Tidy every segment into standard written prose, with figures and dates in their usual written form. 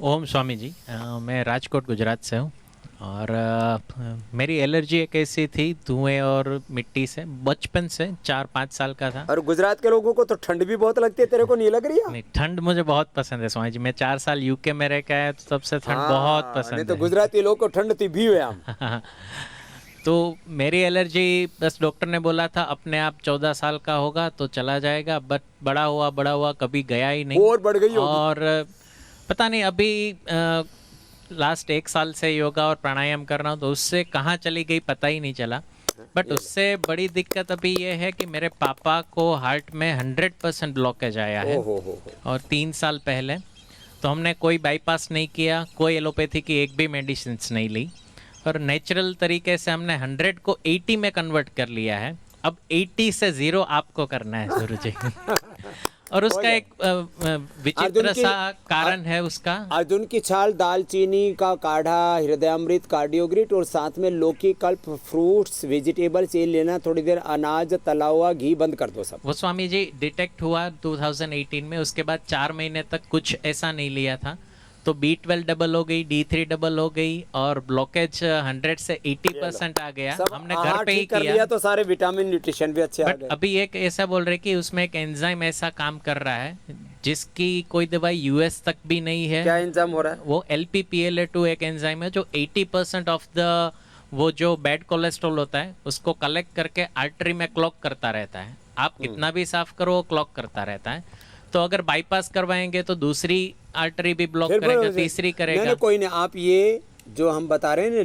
ओम स्वामी जी। मैं राजकोट गुजरात से हूँ और मेरी एलर्जी एक ऐसी थी धुएं और मिट्टी से, बचपन से 4-5 साल का था। और गुजरात के लोगों को तो ठंड भी बहुत लगती है, तेरे को नहीं लग रही है? नहीं, ठंड मुझे बहुत पसंद है स्वामी जी। मैं 4 साल यूके में रह के आया तो तब से ठंड बहुत नहीं पसंद तो है। गुजराती लोग को ठंड थी भी हुए हम। तो मेरी एलर्जी, बस डॉक्टर ने बोला था अपने आप 14 साल का होगा तो चला जाएगा, बट बड़ा हुआ कभी गया ही नहीं। वो और बढ़ गई होगी। और पता नहीं अभी लास्ट 1 साल से योगा और प्राणायाम कर रहा हूँ तो उससे कहाँ चली गई पता ही नहीं चला। बट उससे बड़ी दिक्कत अभी ये है कि मेरे पापा को हार्ट में 100% ब्लॉकेज आया है। और 3 साल पहले तो हमने कोई बाईपास नहीं किया, कोई एलोपैथी की एक भी मेडिसिन नहीं ली, और नेचुरल तरीके से हमने 100 को 80 में कन्वर्ट कर लिया है। अब 80 से 0 आपको करना है गुरु जी। और उसका एक विचित्र सा कारण है उसका। अर्जुन की छाल, दालचीनी का काढ़ा, हृदयामृत, कार्डियोग्रिट और साथ में लौकी, कल्प, फ्रूट्स, वेजिटेबल्स ये लेना। थोड़ी देर अनाज, तला हुआ घी बंद कर दो सब। वो स्वामी जी डिटेक्ट हुआ 2018 में, उसके बाद 4 महीने तक कुछ ऐसा नहीं लिया था तो B12 डबल हो गई, D3 डबल हो गई और ब्लॉकेज 100 से 80% आ गया। हमने घर पे ही कर किया लिया तो सारे विटामिन न्यूट्रिशन भी अच्छे आ बट गए। अभी एक ऐसा बोल रहे कि उसमें एक एंजाइम ऐसा काम कर रहा है जिसकी कोई दवाई यूएस तक भी नहीं है। क्या एंजाइम हो रहा है? वो LPPLA2 एक एंजाइम है जो 80% ऑफ द वो जो बैड कोलेस्ट्रॉल होता है उसको कलेक्ट करके आर्टरी में क्लॉक करता रहता है। आप कितना भी साफ करो वो क्लॉक करता रहता है। तो अगर बाईपास करवाएंगे तो दूसरी आर्टरी भी ब्लॉक करेगा, तीसरी करेगा। नहीं, कोई नहीं, आप ये जो हम बता रहे हैं ना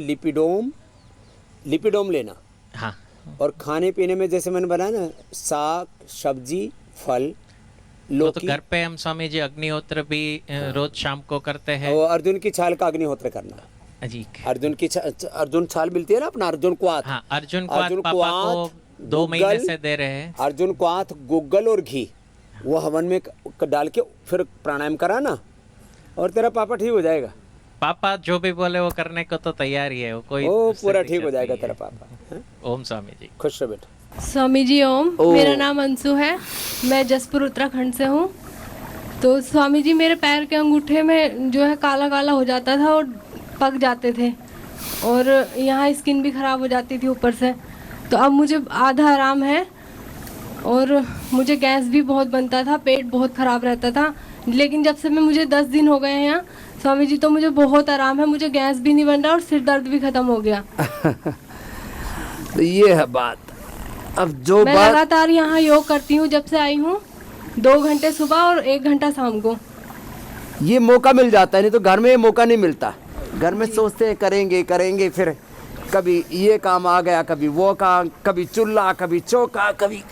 लिपिडोम लेना। हाँ, और खाने पीने में जैसे मैंने बताया ना, साग, सब्जी, फल, तो लौकी। घर पे हम स्वामी जी अग्निहोत्र भी रोज शाम को करते हैं। और अर्जुन की छाल का अग्निहोत्र करना। जी, अर्जुन छाल मिलती है ना अपना, अर्जुन क्वाथ। हाँ, अर्जुन क्वाथ पापा को 2 महीने से दे रहे हैं। अर्जुन क्वाथ, गुग्गल और घी वो हवन में डाल के फिर प्राणायाम कराना और तेरा पापा ठीक हो जाएगा। पापा जो भी बोले वो करने को तो तैयार ही है, वो कोई पूरा ठीक हो जाएगा तेरा पापा। ओम स्वामी जी। खुश रहो बेटा। स्वामी जी ओम। मेरा नाम अंशु है, मैं जसपुर उत्तराखंड से हूँ। तो स्वामी जी मेरे पैर के अंगूठे में जो है काला काला हो जाता था और पक जाते थे और यहाँ स्किन भी खराब हो जाती थी ऊपर से। तो अब मुझे आधा आराम है और मुझे गैस भी बहुत बनता था, पेट बहुत ख़राब रहता था। लेकिन जब से मुझे 10 दिन हो गए हैं यहाँ स्वामी जी तो मुझे बहुत आराम है, मुझे गैस भी नहीं बन रहा और सिर दर्द भी ख़त्म हो गया। तो ये है बात। अब जो मैं लगातार यहाँ योग करती हूँ जब से आई हूँ, 2 घंटे सुबह और 1 घंटा शाम को। ये मौका मिल जाता है, नहीं तो घर में ये मौका नहीं मिलता। घर में सोचते हैं करेंगे, फिर कभी ये काम आ गया, कभी वो काम, कभी चूल्हा, कभी चौका, कभी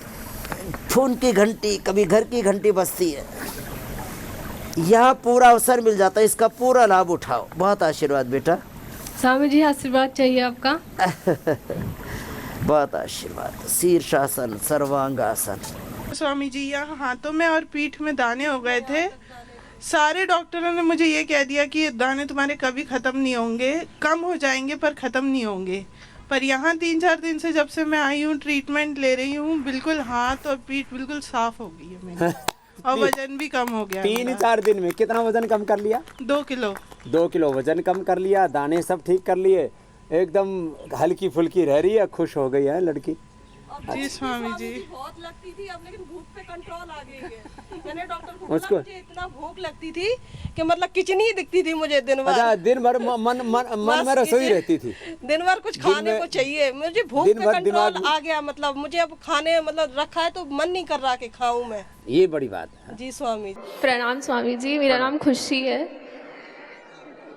फोन की घंटी, कभी घर की घंटी बजती है। यहाँ पूरा अवसर मिल जाता है, इसका पूरा लाभ उठाओ। बहुत आशीर्वाद बेटा। स्वामी जी आशीर्वाद चाहिए आपका। बहुत आशीर्वाद। शीर्षासन, सर्वांगासन। स्वामी जी यहाँ हाथों में और पीठ में दाने हो गए थे। सारे डॉक्टरों ने मुझे ये कह दिया कि ये दाने तुम्हारे कभी ख़त्म नहीं होंगे, कम हो जाएंगे पर ख़त्म नहीं होंगे। पर यहाँ 3-4 दिन से जब से मैं आई हूँ, ट्रीटमेंट ले रही हूँ, बिल्कुल हाथ और पीठ बिल्कुल साफ हो गई है मेरी और वजन भी कम हो गया। 3-4 दिन में कितना वजन कम कर लिया? 2 किलो। 2 किलो वजन कम कर लिया, दाने सब ठीक कर लिए, एकदम हल्की फुल्की रह रही है, खुश हो गई है लड़की। जी स्वामी जी। बहुत लगती थी अब, लेकिन भूख पे कंट्रोल आ गई है। मैंने डॉक्टर को उसको मुझे इतना भूख लगती थी कि मतलब किचन ही दिखती थी मुझे दिन भर। अच्छा, दिन भर मन में रसोई रहती थी। दिन भर कुछ खाने को चाहिए, मुझे भूख पे कंट्रोल आ गया। मतलब मुझे अब खाने मतलब रखा है तो मन नहीं कर रहा कि खाऊं मैं। ये बड़ी बात है। जी स्वामी। प्रणाम स्वामी जी, मेरा नाम खुशी है।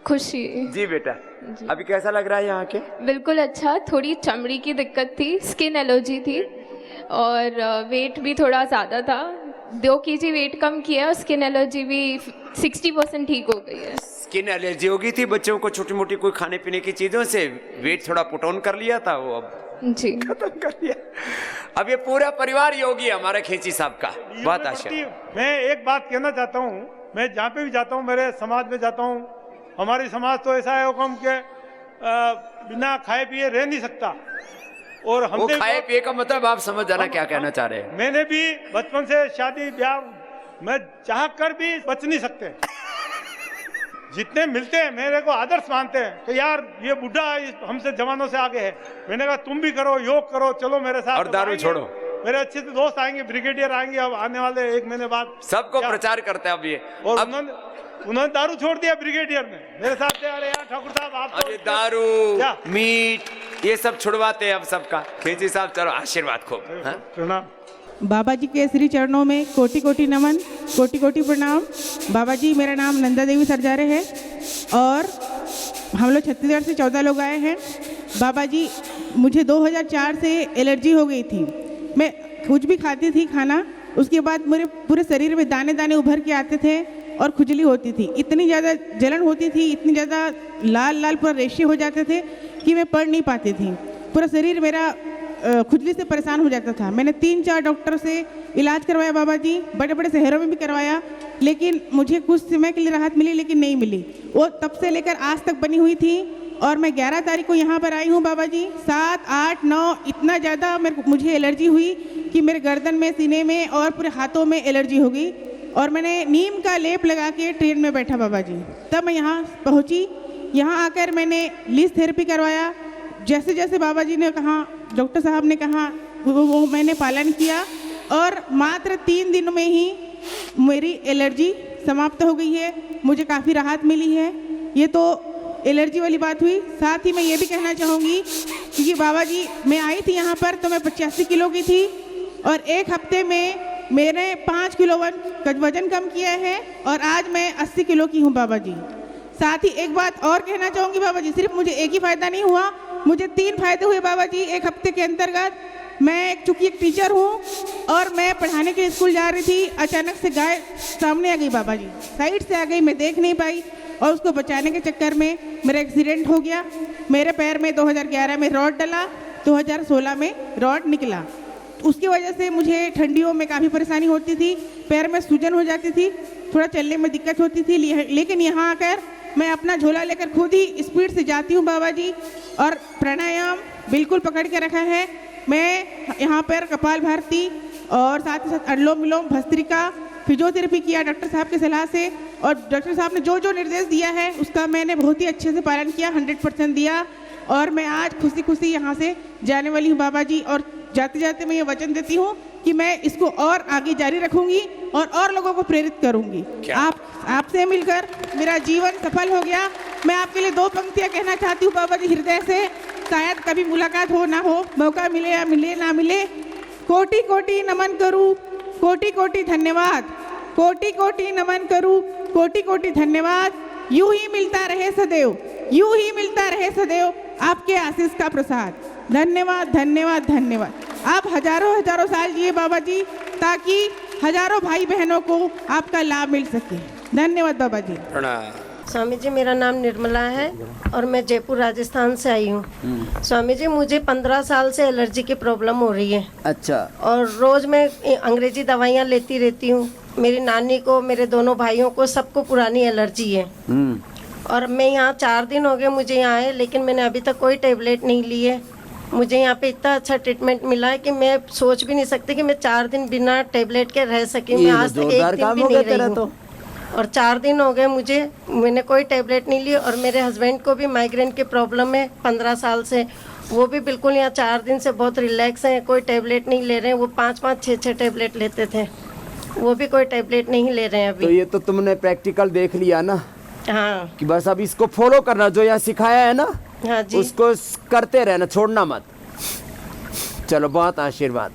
खुशी जी बेटा, अभी कैसा लग रहा है यहाँ के? बिल्कुल अच्छा। थोड़ी चमड़ी की दिक्कत थी, स्किन एलर्जी थी और वेट भी थोड़ा ज़्यादा था। 2 kg वेट कम किया और स्किन एलर्जी भी 60% ठीक हो गई है। स्किन एलर्जी हो गई थी बच्चों को छोटी मोटी कोई खाने पीने की चीजों से, वेट थोड़ा पुट ऑन कर लिया था, वो अब जी खत्म कर लिया। अब ये पूरा परिवार योगी है हमारा खींची साहब का। बहुत आशीर्वाद। मैं एक बात कहना चाहता हूँ, मैं जहाँ पे भी जाता हूँ, मेरे समाज में जाता हूँ, हमारी समाज तो ऐसा है हुक्म के बिना खाए पिए रह नहीं सकता। और वो हमने खाए पिए का मतलब आप समझ जाना क्या कहना चाह रहे हैं। मैंने भी बचपन से शादी ब्याह में चाह कर भी बच नहीं सकते। जितने मिलते हैं मेरे को आदर्श मानते हैं कि यार ये बुढ़ा हमसे जवानों से आगे है। मैंने कहा तुम भी करो, योग करो, चलो मेरे साथ। और दारू छोड़ो। मेरे अच्छे से दोस्त आएंगे, ब्रिगेडियर आएंगे अब आने वाले 1 महीने बाद। सबको प्रचार करते हैं अब ये। और अब उन्होंने दारू छोड़ दिया ब्रिगेडियर ने मेरे साथ। अरे यार ठाकुर साहब आप अब ये दारू मीट ये सब छुड़वाते हैं अब सबका। खेची साहब चलो आशीर्वाद खूब। हाँ? प्रणाम। बाबा जी के श्री चरणों में कोटि कोटि नमन, कोटि कोटि प्रणाम। बाबा जी, मेरा नाम नंदा देवी सरजारे है और हम लोग छत्तीसगढ़ से 14 लोग आए हैं। बाबा जी, मुझे 2004 से एलर्जी हो गई थी। मैं कुछ भी खाती थी खाना, उसके बाद मेरे पूरे शरीर में दाने दाने उभर के आते थे और खुजली होती थी। इतनी ज़्यादा जलन होती थी, इतनी ज़्यादा लाल लाल पूरा रेशे हो जाते थे कि मैं पढ़ नहीं पाती थी। पूरा शरीर मेरा खुजली से परेशान हो जाता था। मैंने 3-4 डॉक्टर से इलाज करवाया बाबा जी, बड़े बड़े शहरों में भी करवाया, लेकिन मुझे कुछ समय के लिए राहत मिली, लेकिन नहीं मिली। वो तब से लेकर आज तक बनी हुई थी और मैं 11 तारीख को यहाँ पर आई हूँ बाबा जी। 7, 8, 9 इतना ज़्यादा मुझे एलर्जी हुई कि मेरे गर्दन में, सीने में और पूरे हाथों में एलर्जी हो गई और मैंने नीम का लेप लगा के ट्रेन में बैठा बाबा जी। तब मैं यहाँ पहुँची। यहाँ आकर मैंने लीज थेरेपी करवाया। जैसे जैसे बाबा जी ने कहा, डॉक्टर साहब ने कहा, वो मैंने पालन किया और मात्र 3 दिन में ही मेरी एलर्जी समाप्त हो गई है। मुझे काफ़ी राहत मिली है। ये तो एलर्जी वाली बात हुई। साथ ही मैं ये भी कहना चाहूँगी क्योंकि बाबा जी, मैं आई थी यहाँ पर तो मैं 85 किलो की थी और 1 हफ्ते में मैंने 5 किलो वजन कम किया है और आज मैं 80 किलो की हूँ बाबा जी। साथ ही एक बात और कहना चाहूँगी बाबा जी, सिर्फ मुझे एक ही फ़ायदा नहीं हुआ, मुझे 3 फायदे हुए बाबा जी 1 हफ्ते के अंतर्गत। मैं चूँकि एक टीचर हूँ और मैं पढ़ाने के लिए स्कूल जा रही थी, अचानक से गाय सामने आ गई बाबा जी, साइड से आ गई, मैं देख नहीं पाई और उसको बचाने के चक्कर में मेरा एक्सीडेंट हो गया। मेरे पैर में 2011 में रॉड डला, 2016 में रॉड निकला। उसकी वजह से मुझे ठंडियों में काफ़ी परेशानी होती थी, पैर में सूजन हो जाती थी, थोड़ा चलने में दिक्कत होती थी। लेकिन यहाँ आकर मैं अपना झोला लेकर खुद ही स्पीड से जाती हूँ बाबा जी और प्राणायाम बिल्कुल पकड़ के रखा है। मैं यहाँ पर कपाल भारती और साथ ही साथ अनुलोम विलोम, भस्त्रिका, फिजियोथेरेपी किया डॉक्टर साहब की सलाह से और डॉक्टर साहब ने जो जो निर्देश दिया है उसका मैंने बहुत ही अच्छे से पालन किया, 100% दिया और मैं आज खुशी खुशी यहाँ से जाने वाली हूँ बाबा जी। और जाते जाते मैं ये वचन देती हूँ कि मैं इसको और आगे जारी रखूंगी और लोगों को प्रेरित करूंगी। आपसे मिलकर मेरा जीवन सफल हो गया। मैं आपके लिए 2 पंक्तियाँ कहना चाहती हूँ बाबा जी हृदय से, शायद कभी मुलाकात हो ना हो, मौका मिले या मिले ना मिले। कोटि कोटि नमन करूँ, कोटि कोटि धन्यवाद, कोटि कोटि नमन करूँ, कोटि कोटि धन्यवाद। यूं ही मिलता रहे सदैव, यूं ही मिलता रहे सदैव आपके आशीष का प्रसाद। धन्यवाद, धन्यवाद, धन्यवाद। आप हजारों हजारों साल जिए बाबा जी, ताकि हजारों भाई बहनों को आपका लाभ मिल सके। धन्यवाद बाबा जी। स्वामी जी, मेरा नाम निर्मला है और मैं जयपुर राजस्थान से आई हूँ। स्वामी जी, मुझे 15 साल से एलर्जी की प्रॉब्लम हो रही है। अच्छा। और रोज मैं अंग्रेजी दवाइयाँ लेती रहती हूँ। मेरी नानी को, मेरे दोनों भाइयों को, सबको पुरानी एलर्जी है। और मैं यहाँ 4 दिन हो गए मुझे यहाँ आए, लेकिन मैंने अभी तक कोई टेबलेट नहीं ली है। मुझे यहाँ पे इतना अच्छा ट्रीटमेंट मिला है कि मैं सोच भी नहीं सकती कि मैं 4 दिन बिना टेबलेट के रह सकी। मैं आज तक 1 दिन भी नहीं रही हूँ और 4 दिन हो गए मैंने कोई टेबलेट नहीं ली। और मेरे हस्बैंड को भी माइग्रेन की प्रॉब्लम है 15 साल से, वो भी बिल्कुल यहाँ 4 दिन से बहुत रिलैक्स हैं, कोई टेबलेट नहीं ले रहे हैं। वो 5-5, 6-6 टेबलेट लेते थे, वो भी कोई टेबलेट नहीं ले रहे हैं अभी। तो ये तो तुमने प्रैक्टिकल देख लिया ना। हाँ, कि बस अब इसको फॉलो करना, जो यहाँ सिखाया है ना, हाँ जी, उसको करते रहना, छोड़ना मत। चलो, बहुत आशीर्वाद।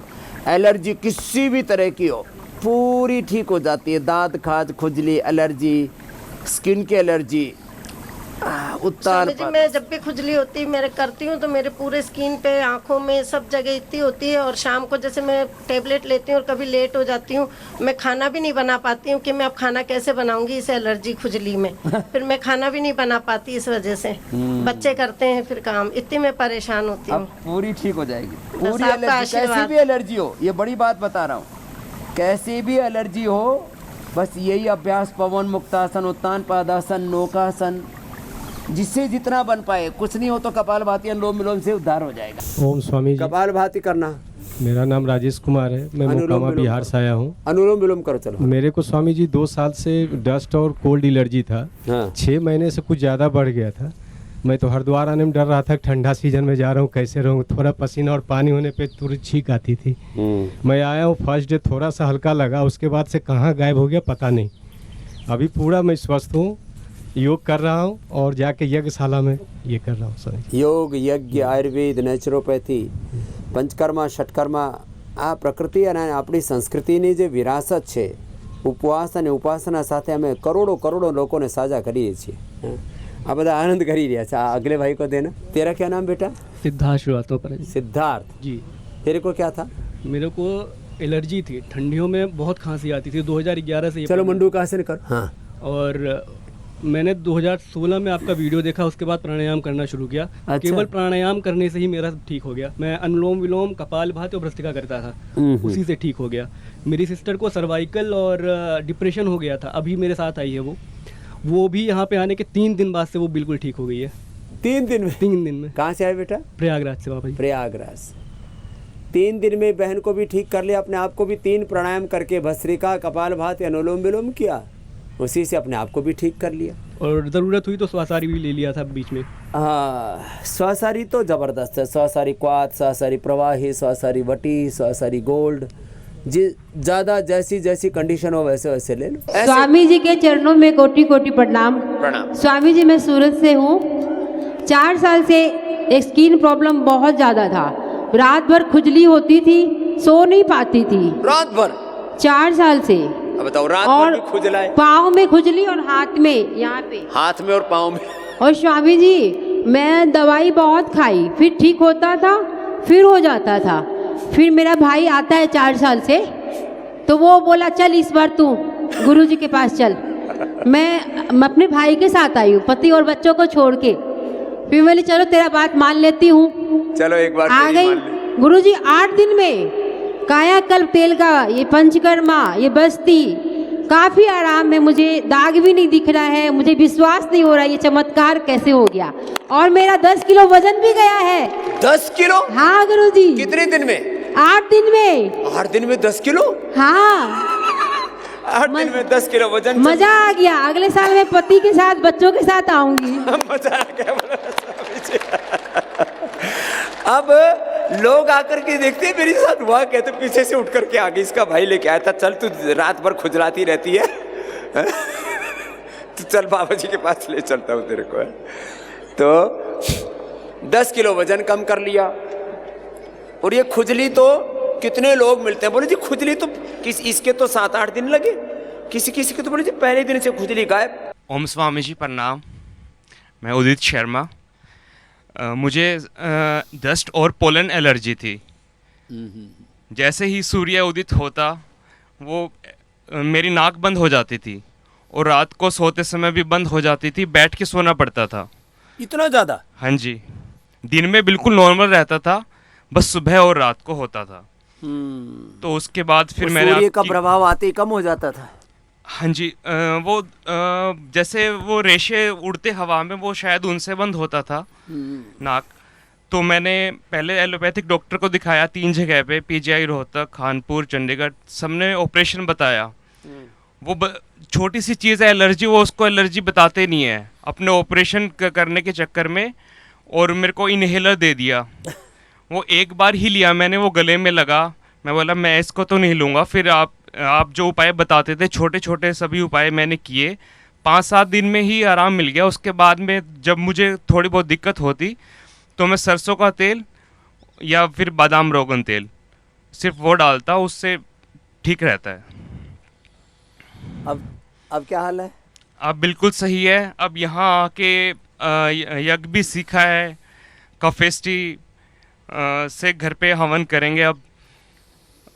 एलर्जी किसी भी तरह की हो पूरी ठीक हो जाती है। दांत, खाज, खुजली, एलर्जी, स्किन की एलर्जी, उत्तान। स्वामी जी, मैं जब भी खुजली होती है मेरे करती हूँ तो मेरे पूरे स्किन पे, आँखों में, सब जगह इतनी होती है। और शाम को जैसे मैं टेबलेट लेती हूँ और कभी लेट हो जाती हूँ, मैं खाना भी नहीं बना पाती हूँ कि मैं अब खाना कैसे बनाऊंगी इस एलर्जी खुजली में। फिर मैं खाना भी नहीं बना पाती इस वजह से। बच्चे करते हैं फिर काम, इतनी मैं परेशान होती हूँ। पूरी ठीक हो जाएगी। पूरी आपका एलर्जी, कैसी आशीर्वाद। भी एलर्जी हो, ये बड़ी बात बता रहा हूँ, कैसी भी एलर्जी हो, बस यही अभ्यास, पवन मुक्तासन, उत्तान पादासन, नौकासन, जिससे जितना बन पाए। कुछ नहीं हो तो कपाल भाती, अनुलोम विलोम से उद्धार हो जाएगा। ओम स्वामी जी। कपाल भाती करना, मेरा नाम राजेश कुमार है, मैं अनुलोम मोकामा विलोम बिहार से आया हूँ। अनुलोम विलोम करो चलो। मेरे को स्वामी जी 2 साल से डस्ट और कोल्ड एलर्जी था। हाँ। 6 महीने से कुछ ज़्यादा बढ़ गया था। मैं तो हरिद्वार आने में डर रहा था, ठंडा सीजन में जा रहा हूँ कैसे रहूँ, थोड़ा पसीना और पानी होने पे तुरंत छींक आती थी। मैं आया हूँ, फर्स्ट डे थोड़ा सा हल्का लगा, उसके बाद से कहाँ गायब हो गया पता नहीं। अभी पूरा मैं स्वस्थ हूँ, योग कर रहा हूँ और जाके यज्ञशाला में ये कर रहा हूँ सर। યોગ યજ્ઞ આયુર્વેદ નેચરોપેથી પંચકર્મા ષટકર્મા આ પ્રકૃતિ અને આપણી સંસ્કૃતિની જે વિરાસત છે ઉપવાસ અને ઉપાસના સાથે અમે કરોડો કરોડો લોકોને સાજા કરીએ છીએ। આ બધા આનંદ કરી રહ્યા છે। આ અગલે ભાઈ को देना। तेरा क्या नाम बेटा? सिद्धार्थ श्रीवास्तव। सिद्धार्थ जी, तेरे को क्या था? मेरे को एलर्जी थी, ठंडियों में बहुत खांसी आती थी 2011 से। चलो मुंडू कहाँ से कर। हाँ। और मैंने 2016 में आपका वीडियो देखा, उसके बाद प्राणायाम करना शुरू किया। अच्छा। केवल प्राणायाम करने से ही मेरा ठीक हो गया। मैं अनुलोम विलोम, कपालभाति और भस्त्रिका करता था, उसी से ठीक हो गया। मेरी सिस्टर को सर्वाइकल और डिप्रेशन हो गया था, अभी मेरे साथ आई है वो भी यहाँ पे आने के 3 दिन बाद से वो बिल्कुल ठीक हो गई है। 3 दिन में? 3 दिन में। कहाँ से आए बेटा? प्रयागराज से बाबा जी। प्रयागराज। 3 दिन में बहन को भी ठीक कर लिया, अपने आप को भी 3 प्राणायाम करके भस्त्रिका कपालभाति अनुलोम विलोम किया, उसी से अपने आप को भी ठीक कर लिया। और ज़रूरत हुई तो स्वासारी भी ले लिया था बीच में। हाँ, स्वासारी तो ज़बरदस्त है। स्वासारी क्वाथ, स्वासारी प्रवाही, स्वासारी वटी, स्वासारी गोल्ड, जी ज़्यादा जैसी जैसी कंडीशन हो वैसे वैसे ले लो। स्वामी जी के चरणों में कोटि कोटि प्रणाम। प्रणाम। स्वामी जी, मैं सूरत से हूँ। 4 साल से एक स्किन प्रॉब्लम बहुत ज़्यादा था, रात भर खुजली होती थी, सो नहीं पाती थी रात भर। 4 साल से। अब बताओ, रात और भर भी खुजला है? पाँव में खुजली और हाथ में, यहाँ पे हाथ में और पाँव में। और स्वामी जी, मैं दवाई बहुत खाई, फिर ठीक होता था, फिर हो जाता था। फिर मेरा भाई आता है 4 साल से, तो वो बोला चल इस बार तू गुरुजी के पास चल। मैं अपने भाई के साथ आई हूँ, पति और बच्चों को छोड़ के। फिर मैंने चलो तेरा बात मान लेती हूँ। चलो एक बार आ गई गुरुजी। 8 दिन में कायाकल्प तेल का ये पंचकर्मा, ये बस्ती, काफ़ी आराम में, मुझे दाग भी नहीं दिख रहा है। मुझे विश्वास नहीं हो रहा है ये चमत्कार कैसे हो गया। और मेरा 10 किलो वजन भी गया है। 10 किलो? हाँ गुरुजी। कितने दिन में? 8 दिन में। 8 दिन में 10 किलो? हाँ, 8 दिन में 10 किलो वजन। मजा आ गया। अगले साल मैं पति के साथ, बच्चों के साथ आऊंगी। मजा आ गया। अब लोग आकर के देखते हैं मेरे साथ हुआ क्या, तो पीछे से उठ करके आ गई, इसका भाई लेके आया था, चल तू रात भर खुजलाती रहती है तो चल बाबा जी के पास ले चलता हूँ तेरे को। तो 10 किलो वजन कम कर लिया। और ये खुजली तो कितने लोग मिलते हैं, बोले जी खुजली तो इसके तो 7-8 दिन लगे, किसी किसी के तो बोले जी पहले दिन से खुजली गायब। ओम स्वामी जी प्रणाम। मैं उदित शर्मा। मुझे डस्ट और पोलन एलर्जी थी। जैसे ही सूर्य उदित होता वो मेरी नाक बंद हो जाती थी और रात को सोते समय भी बंद हो जाती थी, बैठ के सोना पड़ता था। इतना ज़्यादा? हाँ जी, दिन में बिल्कुल नॉर्मल रहता था, बस सुबह और रात को होता था। तो उसके बाद फिर मैंने सूर्य का प्रभाव आते ही कम हो जाता था। हाँ जी, वो जैसे वो रेशे उड़ते हवा में, वो शायद उनसे बंद होता था नाक। तो मैंने पहले एलोपैथिक डॉक्टर को दिखाया 3 जगह पे, पीजीआई रोहतक, कानपुर, चंडीगढ़, सबने ऑपरेशन बताया। वो छोटी सी चीज़ है एलर्जी, वो उसको एलर्जी बताते नहीं है अपने ऑपरेशन करने के चक्कर में, और मेरे को इनहेलर दे दिया। वो एक बार ही लिया मैंने, वो गले में लगा। मैं बोला मैं इसको तो नहीं लूँगा। फिर आप जो उपाय बताते थे, छोटे छोटे सभी उपाय मैंने किए। 5-7 दिन में ही आराम मिल गया। उसके बाद में जब मुझे थोड़ी बहुत दिक्कत होती तो मैं सरसों का तेल या फिर बादाम रोगन तेल सिर्फ वो डालता, उससे ठीक रहता है। अब क्या हाल है? अब बिल्कुल सही है। अब यहाँ आके यज्ञ भी सीखा है, कफेस्टी से घर पे हवन करेंगे। अब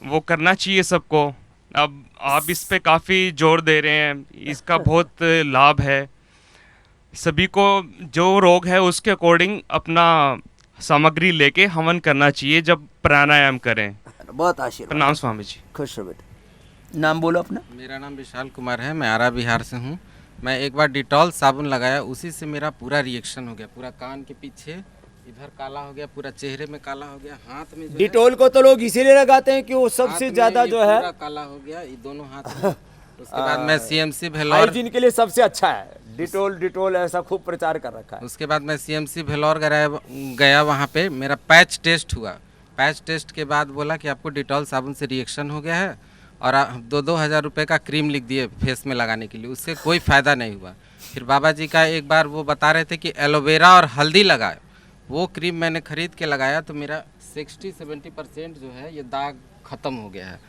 वो करना चाहिए सबको। अब आप इस पे काफ़ी जोर दे रहे हैं, इसका बहुत लाभ है सभी को। जो रोग है उसके अकॉर्डिंग अपना सामग्री लेके हवन करना चाहिए जब प्राणायाम करें। बहुत आशीर्वाद। प्रणाम स्वामी जी। खुश रहो बेटा। नाम बोलो अपना। मेरा नाम विशाल कुमार है, मैं आरा बिहार से हूँ। मैं एक बार डिटॉल साबुन लगाया, उसी से मेरा पूरा रिएक्शन हो गया। पूरा कान के पीछे इधर काला हो गया, पूरा चेहरे में काला हो गया, हाथ में जो डिटोल को तो लोग इसीलिए लगाते हैं कि वो सबसे ज्यादा जो है पूरा काला हो गया ये दोनों हाथ में। उसके बाद मैं सीएमसी भेलौर, हाइजीन के लिए सबसे अच्छा है डिटोल ऐसा खूब प्रचार कर रखा है। उसके बाद मैं सीएमसी भेलौर गया, वहाँ पे मेरा पैच टेस्ट हुआ। पैच टेस्ट के बाद बोला कि आपको डिटॉल साबुन से रिएक्शन हो गया है और 2-2 हज़ार रुपये का क्रीम लिख दिए फेस में लगाने के लिए, उससे कोई फ़ायदा नहीं हुआ। फिर बाबा जी का एक बार वो बता रहे थे कि एलोवेरा और हल्दी लगाए, वो क्रीम मैंने ख़रीद के लगाया तो मेरा 60-70% जो है ये दाग ख़त्म हो गया है।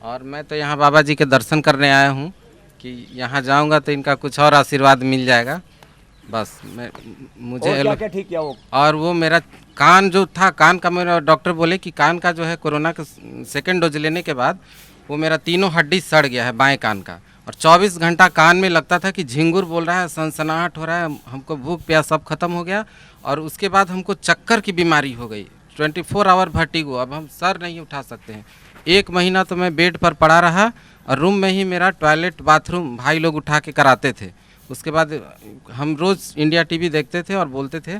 और मैं तो यहाँ बाबा जी के दर्शन करने आया हूँ कि यहाँ जाऊँगा तो इनका कुछ और आशीर्वाद मिल जाएगा। बस मुझे और क्या ठीक किया वो? और वो मेरा कान जो था, कान का मेरा डॉक्टर बोले कि कान का जो है कोरोना का 2nd डोज लेने के बाद वो मेरा तीनों हड्डी सड़ गया है बाएं कान का, और 24 घंटा कान में लगता था कि झिंगुर बोल रहा है, सनसनाहट हो रहा है, हमको भूख प्यास सब खत्म हो गया। और उसके बाद हमको चक्कर की बीमारी हो गई, 24 आवर वर्टिगो, अब हम सर नहीं उठा सकते हैं। 1 महीना तो मैं बेड पर पड़ा रहा और रूम में ही मेरा टॉयलेट बाथरूम भाई लोग उठा के कराते थे। उसके बाद हम रोज़ इंडिया टीवी देखते थे और बोलते थे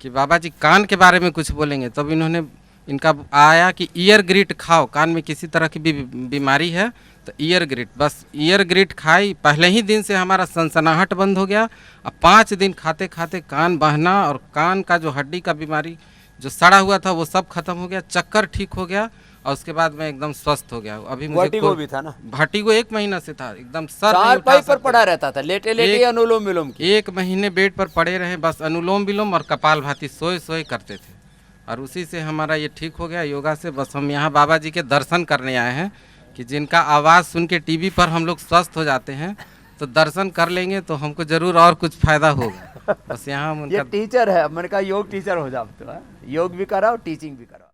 कि बाबा जी कान के बारे में कुछ बोलेंगे, तब इन्होंने इनका आया कि ईयर ग्रिट खाओ, कान में किसी तरह की भी बीमारी है तो ईयर ग्रिट, बस ईयर ग्रिट खाई, पहले ही दिन से हमारा सनसनाहट बंद हो गया। अब 5 दिन खाते खाते कान बहना और कान का जो हड्डी का बीमारी जो सड़ा हुआ था वो सब खत्म हो गया, चक्कर ठीक हो गया और उसके बाद मैं एकदम स्वस्थ हो गया। अभी मुझे वर्टिगो भी था ना? वर्टिगो 1 महीना से था, एकदम सर नहीं उठा चारपाई पर सकते। पड़ा रहता था, लेटे लेटे अनुलोम विलोम की। 1 महीने बेड पर पड़े रहे, बस अनुलोम विलोम और कपाल भाती सोए सोए करते थे और उसी से हमारा ये ठीक हो गया योगा से। बस हम यहाँ बाबा जी के दर्शन करने आए हैं कि जिनका आवाज़ सुन के टीवी पर हम लोग स्वस्थ हो जाते हैं, तो दर्शन कर लेंगे तो हमको जरूर और कुछ फायदा होगा। बस यहाँ हम ये टीचर है, मैंने कहा योग टीचर हो जाओ, तो योग भी कराओ टीचिंग भी कराओ।